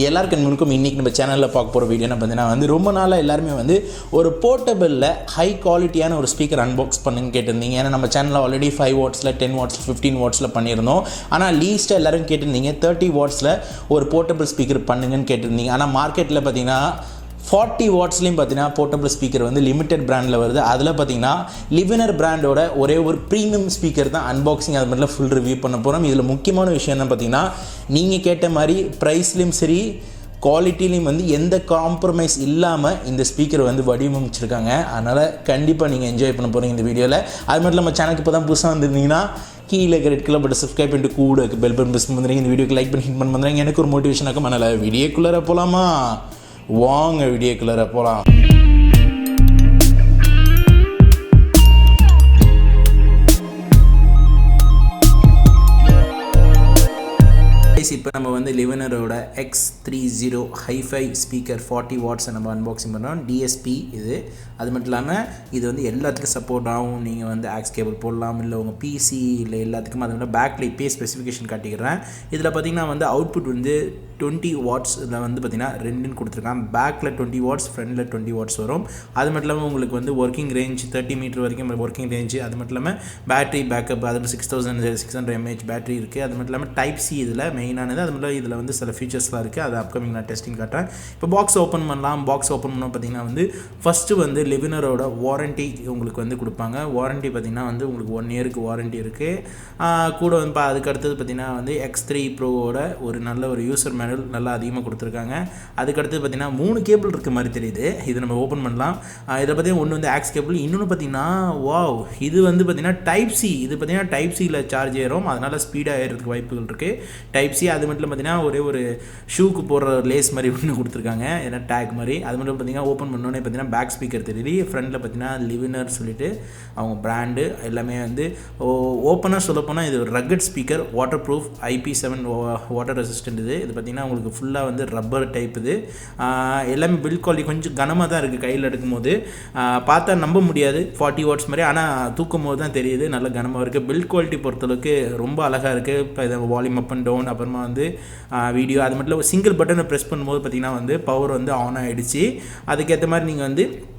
எல்லாருக்கும் இன்றைக்கி நம்ம சேனலில் பார்க்க போகிற வீடியோ என்ன பார்த்தீங்கன்னா ரொம்ப நாளாக எல்லாருமே ஒரு போர்ட்டபிளில் ஹை குவாலிட்டியான ஒரு ஸ்பீக்கர் அன்பாக்ஸ் பண்ணுன்னு கேட்டிருந்தீங்க. ஏன்னா நம்ம சேனலில் ஆல்ரெடி 5 வாட்ஸில் 10 வாட்ஸில் 15 வாட்ஸில் பண்ணியிருந்தோம். ஆனால் லீஸ்ட்டாக எல்லோரும் கேட்டிருந்தீங்க 30 வாட்ஸில் ஒரு போர்ட்டபிள் ஸ்பீக்கர் பண்ணுங்கன்னு கேட்டிருந்தீங்க. ஆனால் மார்க்கெட்டில் பார்த்தீங்கன்னா 40 வாட்ஸ்லேயும் பார்த்தீங்கன்னா போர்ட்டபிள் ஸ்பீக்கர் லிமிடெட் பிராண்டில் வருது. அதில் பார்த்தீங்கன்னா லிவினர் பிராண்டோட ஒரே ஒரு ப்ரீமியம் ஸ்பீக்கர் தான் அன்பாக்சிங் அது மாதிரிலாம் ஃபுல் ரிவ்யூ பண்ண போகிறோம். இதில் முக்கியமான விஷயம் என்ன பார்த்தீங்கன்னா, நீங்கள் கேட்ட மாதிரி ப்ரைஸ்லேயும் சரி குவாலிட்டிலையும் எந்த காம்ப்ரமைஸ் இல்லாமல் இந்த ஸ்பீக்கர் வடிவமைச்சிருக்காங்க. அதனால் கண்டிப்பாக நீங்கள் என்ஜாய் பண்ண போகிறீங்க இந்த வீடியோவில். அது மட்டும் நம்ம சேனலுக்கு இப்போ தான் புதுசாக வந்திருந்தீங்கன்னா கீழே ரெட் கலர் பட்டன் சப்ஸ்கிரைப் பண்ணிட்டு கூட பெல் பட்டன் ப்ரெஸ் பண்ணுறீங்க. இந்த வீடியோக்கு லைக் பண்ணி ஹிட் பண்ணுறீங்க. எனக்கு ஒரு மோட்டிவேஷனாக அதனால் வீடியோக்குள்ளே போகலாமா? வாங்க வீடியோக்குள்ளே போகலாம். இப்போ நம்ம லிவினரோட 𝗙𝗙𝗃 ஸ்பீக்கர் 40 வாட்ஸை நம்ம அன்பாக்சிங் பண்ணுறோம். டிஎஸ்பி இது. அது மட்டும் இல்லாமல் இது எல்லாத்துக்கும் சப்போர்ட் ஆகும். நீங்கள் ஆக்ஸ் கேபிள் போடலாம், இல்லை உங்கள் பிசி இல்லை எல்லாத்துக்கும். அது மட்டும் பேக்கில் இப்போயே ஸ்பெசிஃபிகேஷன் காட்டிக்கிறேன். இதில் பார்த்தீங்கன்னா அவுட்புட் 20 வாட்ஸ் இதில் பார்த்தீங்கன்னா ரெண்டுன்னு கொடுத்துருக்காங்க. பேக்கில் 20 வாட்ஸ், ஃப்ரண்டில் 20 வாட்ஸ் வரும். அது மட்டும் இல்லாமல் உங்களுக்கு ஒர்க்கிங் ரேஞ்ச் 30 மீட்டர் வரைக்கும் ஒர்க்கிங் ரேஞ்சு. அது மட்டும் இல்லாமல் பேட்டரி பேக்கப் அதில் 6600 mAh பேட்டரி இருக்குது. அது மட்டும் இல்லாமல் டைப் சி இதில் மெயினானது. அது மட்டும் இதில் சில ஃபீச்சர்ஸ்லாம் இருக்குது. அது அப்கமிங் நான் டெஸ்டிங் காட்டுறேன். இப்போ பாக்ஸ் ஓப்பன் பண்ணலாம். பாக்ஸ் ஓப்பன் பண்ணோம் பார்த்தீங்கன்னா ஃபஸ்ட்டு லிவினரோட வாரண்ட்டி உங்களுக்கு கொடுப்பாங்க. வாரண்ட்டி பார்த்தீங்கன்னா உங்களுக்கு 1 இயருக்கு வாரண்ட்டி இருக்குது. கூட அதுக்கு அடுத்தது பார்த்தீங்கன்னா X3 ப்ரோவோட ஒரு நல்ல ஒரு யூசர் மேனுவல் நல்லா அதிகமாக கொடுத்துருக்காங்க. அதுக்கடுத்து பார்த்தீங்கன்னா 3 கேபிள் இருக்க மாதிரி தெரியுது. இது நம்ம ஓப்பன் பண்ணலாம். இதில் பார்த்தீங்கன்னா ஒன்று ஆக்ஸ் கேபிள், இன்னொன்று பார்த்தீங்கன்னா வாவ் இது பார்த்தீங்கன்னா டைப் சி. இது பார்த்தீங்கன்னா டைப் சியில் சார்ஜ் ஏறும், அதனால் ஸ்பீடாக ஏறதுக்கு வாய்ப்புகள் இருக்குது. Type C. அது மட்டும் பார்த்தீங்கன்னா ஒரே ஒரு ஷூக்கு போடுற லேஸ் மாதிரி ஒன்று கொடுத்துருக்காங்க, ஏன்னா டேக் மாதிரி. அது மட்டும் பார்த்தீங்கன்னா ஓப்பன் பண்ணோன்னே பார்த்தீங்கன்னா பேக் ஸ்பீக்கர் தெரியுது. ஃப்ரண்ட்டில் பார்த்தீங்கன்னா லிவினர் சொல்லிட்டு அவங்க பிராண்டு எல்லாமே ஓப்பனாக சொல்லப்போனால் இது ஒரு rugged speaker, water proof, IP7 water resistant. இது பார்த்தீங்கன்னா உங்களுக்கு ஃபுல்லாக ரப்பர் டைப். இது எல்லாமே பில்ட் குவாலிட்டி கொஞ்சம் கனமாக தான் இருக்குது. கையில் எடுக்கும்போது பார்த்தா நம்ப முடியாது 40 வாட்ஸ் மாதிரி, ஆனால் தூக்கும் போது தான் தெரியுது நல்ல கனமாக இருக்குது. பில்ட் குவாலிட்டி பொறுத்தளவுக்கு ரொம்ப அழகாக இருக்குது. இப்போ இதை வால்யூம் அப் அண்ட் டவுன், அப்புறமா வீடியோ, அது மட்டும் இல்லை சிங்கிள் பட்டனை ப்ரெஸ் பண்ணும்போது பார்த்தீங்கன்னா பவர் ஆன் ஆகிடுச்சு. அதுக்கேற்ற மாதிரி நீங்கள்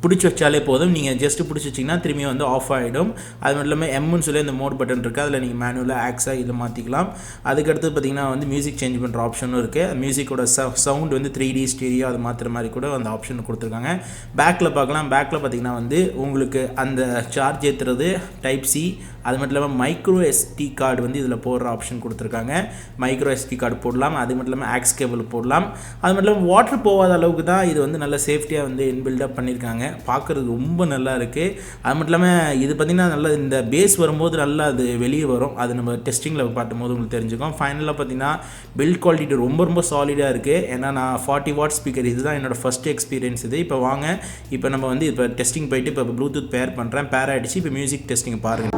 பிடிச்சி வச்சாலே போதும். நீங்கள் ஜஸ்ட்டு பிடிச்சி வச்சிங்கன்னா திரும்பி ஆஃப் ஆகிடும். அது மட்டும் இல்லாமல் எம்முன்னு சொல்லி அந்த மோட் பட்டன் இருக்குது. அதில் நீங்கள் மேனுவலாக ஆக்ஸாக இதை மாற்றிக்கலாம். அதுக்கடுத்து பார்த்தீங்கன்னா மியூசிக் சேஞ்ச் பண்ணுற ஆப்ஷனும் இருக்குது. மியூசிக்கோட சவுண்ட் 3D ஸ்டீரியோ அது மாற்றுற மாதிரி கூட அந்த ஆப்ஷன் கொடுத்துருக்காங்க. பேக்கில் பார்க்கலாம். பேக்கில் பார்த்தீங்கன்னா உங்களுக்கு அந்த சார்ஜ் ஏற்றுறது டைப் சி. அது மட்டும் இல்லாமல் மைக்ரோ SD கார்டு இதில் போடுற ஆப்ஷன் கொடுத்துருக்காங்க. மைக்ரோ SD கார்டு போடலாம். அது மட்டும் இல்லாமல் ஆக்ஸ் கேபிள் போடலாம். அது மட்டும் இல்லாமல் வாட்டர் போகாத அளவுக்கு தான் இது நல்ல சேஃப்டியாக இன்பில்டப் பண்ணியிருக்காங்க. பார்க்குறது ரொம்ப நல்லா இருக்குது. அது மட்டும் இல்லாமல் இது பார்த்திங்கன்னா நல்லா இந்த பேஸ் வரும்போது நல்லா அது வெளியே வரும். அது நம்ம டெஸ்டிங்கில் பார்க்கும்போது உங்களுக்கு தெரிஞ்சுக்கும். ஃபைனலாக பார்த்திங்கன்னா பில்ட் குவாலிட்டி ரொம்ப சாலிடாக இருக்குது. ஏன்னா நான் 40 வாட் ஸ்பீக்கர் இதுதான் என்னோடய ஃபஸ்ட் எக்ஸ்பீரியன்ஸ் இது. இப்போ வாங்க இப்போ நம்ம இப்போ டெஸ்டிங் போயிட்டு இப்போ ப்ளூடூத் பேர் பண்ணுறேன். பேர் ஆகிடுச்சு. இப்போ மியூசிக் டெஸ்டிங் பாருங்கள்.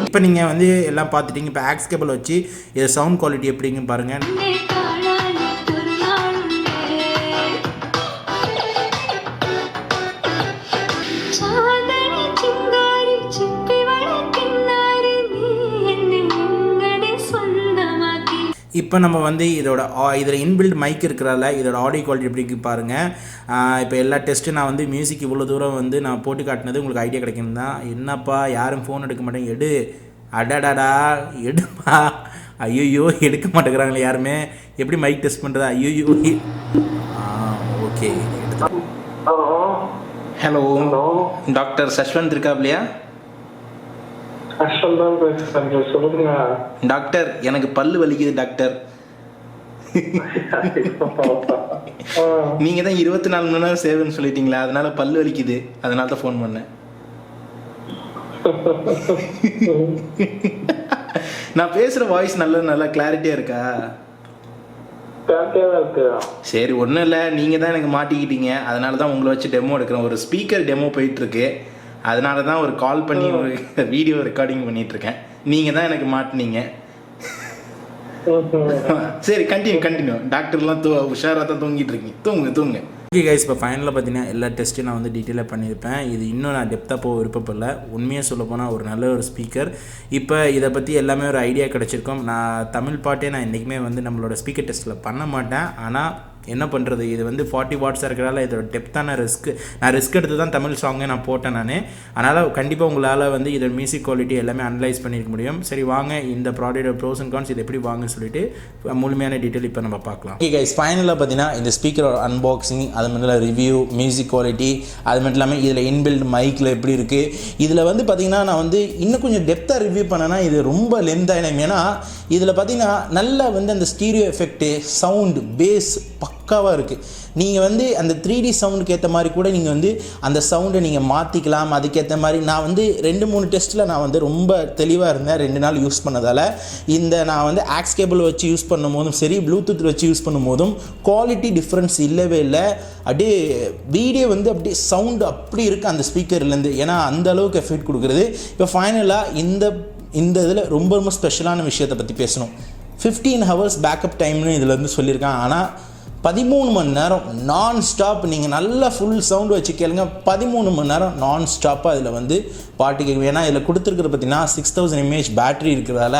இப்போ நீங்கள் வந்து எல்லாம் பார்த்துட்டீங்க. இப்போ ஆக்ஸ் கேபிள் வச்சு இது சவுண்ட் குவாலிட்டி எப்படின்னு பாருங்கள். இப்போ நம்ம வந்து இதில் இன்பில்ட் மைக் இருக்கிறதால இதோட ஆடியோ குவாலிட்டி எப்படி பாருங்கள். இப்போ எல்லா டெஸ்ட்டும் நான் வந்து மியூசிக் இவ்வளோ தூரம் வந்து நான் போட்டு காட்டினது உங்களுக்கு ஐடியா கிடைக்கணும் தான். என்னப்பா யாரும் ஃபோன் எடுக்க மாட்டேங்க, எடு அடாடாடா எடுப்பா, ஐயோ எடுக்க மாட்டேங்கிறாங்களே யாருமே, எப்படி மைக் டெஸ்ட் பண்ணுறதா, ஐயோ. ஓகே, ஹலோ டாக்டர் ஸஷ்வந்த் இருக்காப்லையா? டாக்டர் எனக்கு பல்லு வலிக்குது டாக்டர். நீங்க தான் 24 மணி நேரம் சேவைன்னு சொல்லிட்டீங்களா, அதனால பல்லு வலிக்குது, அதனால தான் ஃபோன் பண்ணேன். நான் பேசுற வாய்ஸ் நல்லா கிளாரிட்டியா இருக்கா? சரி, ஒன்றும் இல்லை, நீங்கள் தான் எனக்கு மாட்டிக்கிட்டீங்க, அதனால தான் உங்களை வச்சு டெமோ எடுக்கிறேன். ஒரு ஸ்பீக்கர் டெமோ போயிட்டுருக்கு, அதனால தான் ஒரு கால் பண்ணி ஒரு வீடியோ ரெக்கார்டிங் பண்ணிகிட்ருக்கேன். நீங்கள் தான் எனக்கு மாட்டினீங்க. சரி, கண்டினியூ. டாக்டர்லாம் உஷாராக தான் தூங்கிட்டு இருக்கீங்க, தூங்க. ஓகே கைஸ், இப்போ ஃபைனலாக பார்த்தீங்கன்னா எல்லா டெஸ்ட்டையும் நான் வந்து டீட்டெயிலாக பண்ணியிருப்பேன். இது இன்னும் நான் டெப்த்தாக போக விருப்பப்படல. உண்மையாக சொல்ல போனால் ஒரு நல்ல ஒரு ஸ்பீக்கர். இப்போ இதை பற்றி எல்லாமே ஒரு ஐடியா கிடச்சிருக்கோம். நான் தமிழ் பாட்டே நான் என்றைக்குமே வந்து நம்மளோட ஸ்பீக்கர் டெஸ்ட்டில் பண்ண மாட்டேன். ஆனால் என்ன பண்ணுறது, இது வந்து 40 வாட்ஸாக இருக்கிறதால இதோட டெப்த்தான நான் ரிஸ்க் எடுத்து தான் தமிழ் சாங்கே நான் போட்டேன் நான். அதனால் கண்டிப்பாக உங்களால் வந்து இதோட மியூசிக் குவாலிட்டி எல்லாமே அனலைஸ் பண்ணியிருக்க முடியும். சரி வாங்க, இந்த ப்ராடக்டோட ப்ரோஸ் அண்ட் கான்ஸ் இது எப்படி வாங்கன்னு சொல்லிட்டு முழுமையான டீட்டெயில் இப்போ நம்ம பார்க்கலாம். ஓகே கைஸ், ஃபைனலாக பார்த்தீங்கன்னா இந்த ஸ்பீக்கரோட அன்பாக்சிங், அது மட்டும் இல்லை ரிவ்யூ, மியூசிக் குவாலிட்டி, அது மட்டும் இல்லாமல் இதில் இன்பில்ட் மைக்கில் எப்படி இருக்குது, இதில் வந்து பார்த்திங்கன்னா நான் வந்து இன்னும் கொஞ்சம் டெப்த்தாக ரிவ்யூ பண்ணேன்னா இது ரொம்ப லென்த் ஆகிடும். ஏன்னா இதில் பார்த்திங்கன்னா நல்லா வந்து அந்த ஸ்டீரியோ எஃபெக்ட்டு, சவுண்டு, பேஸ் பக்காவாக இருக்குது. நீங்கள் வந்து அந்த 3D சவுண்டுக்கு ஏற்ற மாதிரி கூட நீங்கள் வந்து அந்த சவுண்டை நீங்கள் மாற்றிக்கலாம். அதுக்கேற்ற மாதிரி நான் வந்து 2-3 டெஸ்ட்டில் நான் வந்து ரொம்ப தெளிவாக இருந்தேன் 2 நாள் யூஸ் பண்ணதால். நான் வந்து ஆக்ஸ் கேபிள் வச்சு யூஸ் பண்ணும் போதும் சரி, ப்ளூடூத் வச்சு யூஸ் பண்ணும் போதும் குவாலிட்டி டிஃப்ரென்ஸ் இல்லவே இல்லை. அப்படியே வீடியோ வந்து அப்படியே சவுண்டு அப்படி இருக்குது அந்த ஸ்பீக்கர்லேருந்து. ஏன்னா அந்த அளவுக்கு எஃபெக்ட் கொடுக்குறது. இப்போ ஃபைனலாக இந்த இதில் ரொம்ப ஸ்பெஷலான விஷயத்தை பற்றி பேசணும். 15 hours பேக்கப் டைம்னு இதில் வந்து சொல்லியிருக்காங்க. ஆனால் 13 மணி நேரம் நான் ஸ்டாப், நீங்கள் நல்லா ஃபுல் சவுண்டு வச்சு கேளுங்க, 13 மணி நேரம் நான் ஸ்டாப்பாக இதில் வந்து பாட்டு கேட்கும். ஏன்னா இதில் கொடுத்துருக்குறது பார்த்தீங்கன்னா 6000 mAh பேட்டரி இருக்கிறதால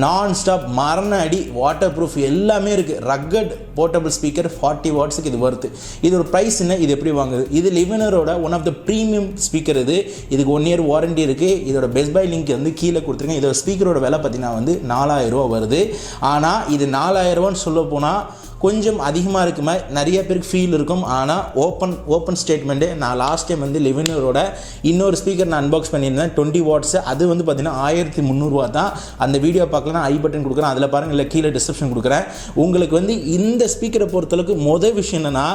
நான் ஸ்டாப், மரண அடி, வாட்டர் ப்ரூஃப் எல்லாமே இருக்குது. ரக்கட் போர்ட்டபிள் ஸ்பீக்கர் 40 வாட்ஸுக்கு இது வருது. இது ஒரு ப்ரைஸ் என்ன, இது எப்படி வாங்குது? இது லிவினரோட one of the premium speaker. இதுக்கு 1 year வாரண்டி இருக்குது. இதோட பெஸ்ட் பை லிங்க் வந்து கீழே கொடுத்துருக்கேன். இதோட ஸ்பீக்கரோட விலை பார்த்தீங்கன்னா வந்து 4000 ரூபா வருது. ஆனால் இது 4000 ரூபான்னு சொல்ல போனால் கொஞ்சம் அதிகமாக இருக்க மாதிரி நிறைய பேருக்கு ஃபீல் இருக்கும். ஆனால் ஓப்பன் ஸ்டேட்மெண்ட்டு, நான் லாஸ்ட் டைம் வந்து லிவினரோட இன்னொரு ஸ்பீக்கர் நான் அன்பாக்ஸ் பண்ணியிருந்தேன் 20 வாட்ஸு. அது வந்து பார்த்திங்கன்னா 1300 ரூபா தான். அந்த வீடியோ பார்க்கலாம், ஐ பட்டன் கொடுக்குறேன், அதில் பாருங்கள், இல்லை கீழே டிஸ்கிரிப்ஷன் கொடுக்குறேன். உங்களுக்கு வந்து இந்த ஸ்பீக்கரை பொறுத்தளவுக்கு மொதல் விஷயம் என்னென்னா,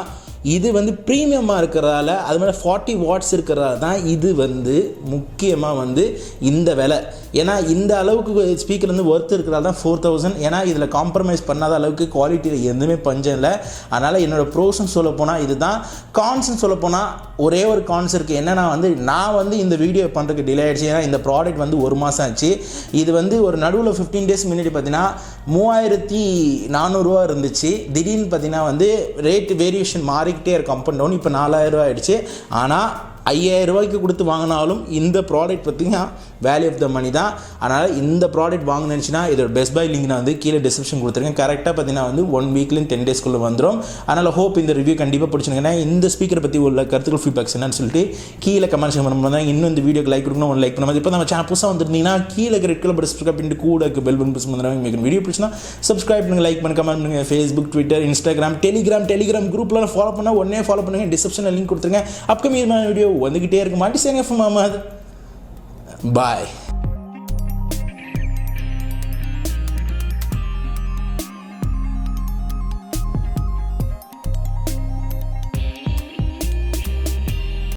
இது வந்து ப்ரீமியமாக இருக்கிறதால, அது மாதிரி 40 வாட்ஸ் இருக்கிறதால தான் இது வந்து முக்கியமாக வந்து இந்த விலை. ஏன்னா இந்த அளவுக்கு ஸ்பீக்கர் வந்து ஒர்த் இருக்கிறதால தான் 4000. ஏன்னா இதில் காம்ப்ரமைஸ் பண்ணாத அளவுக்கு குவாலிட்டியில் எதுவுமே பஞ்சம் இல்லை. அதனால் என்னோடய ப்ரோஸ்ன்னு சொல்ல போனால் இது தான். கான்ஸ்ன்னு சொல்ல போனால் ஒரே ஒரு கான்ஸ் இருக்குது. என்னென்னா வந்து நான் வந்து இந்த வீடியோ பண்ணுறதுக்கு டிலே ஆகிடுச்சு. ஏன்னா இந்த ப்ராடக்ட் வந்து 1 மாதம் ஆச்சு. இது வந்து ஒரு நடுவில் 15 days முன்னாடி பார்த்தீங்கன்னா 3400 ரூபா இருந்துச்சு. திடீர்னு பார்த்தீங்கன்னா வந்து ரேட் வேரியேஷன் மாறிக்கிட்டே இருக்கு, அப் அண்ட் டவுன். இப்போ 4000 ரூபா ஆகிடுச்சு. ஆனால் 5000 ரூபாய்க்கு கொடுத்து வாங்கினாலும் இந்த ப்ராடக்ட் பார்த்திங்கன்னா வேல்யூ ஆஃப் த மணி தான். அதனால் இந்த ப்ராடக்ட் வாங்கினுச்சுன்னா இதோட பெஸ்ட் பை லிங்க் நான் வந்து கீழே டிஸ்கிரிப்ஷன் கொடுத்துருக்கேன். கரெக்டாக பார்த்தீங்கன்னா வந்து 1 வீக்லேயும் 10 daysக்குள்ளே வந்துடும். அதனால் ஹோப் இந்த ரிவ்யூ கண்டிப்பாக பிடிச்சிருக்கேன்னா இந்த ஸ்பீக்கரை பற்றி உள்ள கருத்துக்கள் ஃபீட்பேக்ஸ் என்னன்னு சொல்லிட்டு கீழே கமெண்ட்ஸ் பண்ணும்போது இன்னும் இந்த வீடியோக்கு லைக் கொடுக்கணும், ஒன்று லைக் பண்ணும்போது. இப்போ நம்ம சேனல் புதுசாக வந்துருந்தீங்கன்னா கீழே ரெட் கலர் சப்ஸ்கிரைப் பண்ணிட்டு கூட பெல் பட்டன் ப்ரெஸ் பண்ணுறாங்க. உங்களுக்கு வீடியோ பிடிச்சினா சப்ஸ்கிரைப் பண்ணுங்கள், லைக் பண்ணுங்கள், கமெண்ட் பண்ணுங்கள். ஃபேஸ்புக், ட்விட்டர், இன்ஸ்டாகிராம், டெலிகிராம் குரூப்லாம் ஃபாலோ பண்ணால் உடனே ஃபாலோ பண்ணுங்கள். டிஸ்கிரிப்ஷனில் லிங்க் கொடுத்துருங்க. அப்கமிங் வீடியோ வந்துக்கிட்டே இருக்க மாட்டி சேங்க. Bye.